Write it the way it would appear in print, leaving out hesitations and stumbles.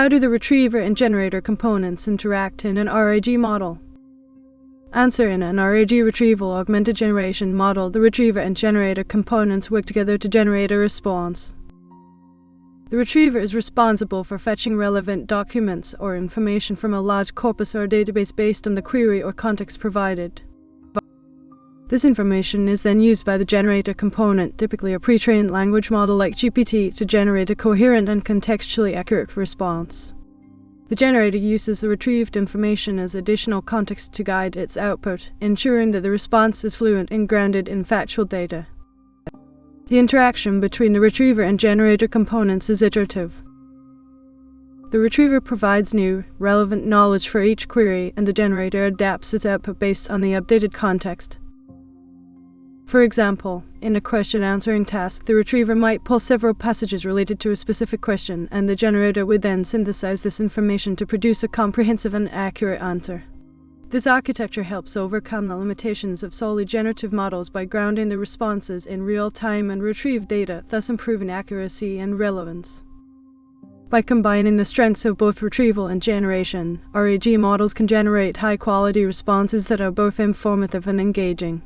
How do the retriever and generator components interact in an RAG model? Answer: in an RAG retrieval augmented generation model, the retriever and generator components work together to generate a response. The retriever is responsible for fetching relevant documents or information from a large corpus or database based on the query or context provided. This information is then used by the generator component, typically a pre-trained language model like GPT, to generate a coherent and contextually accurate response. The generator uses the retrieved information as additional context to guide its output, ensuring that the response is fluent and grounded in factual data. The interaction between the retriever and generator components is iterative. The retriever provides new, relevant knowledge for each query, and the generator adapts its output based on the updated context. For example, in a question-answering task, the retriever might pull several passages related to a specific question, and the generator would then synthesize this information to produce a comprehensive and accurate answer. This architecture helps overcome the limitations of solely generative models by grounding the responses in real time and retrieved data, thus improving accuracy and relevance. By combining the strengths of both retrieval and generation, RAG models can generate high-quality responses that are both informative and engaging.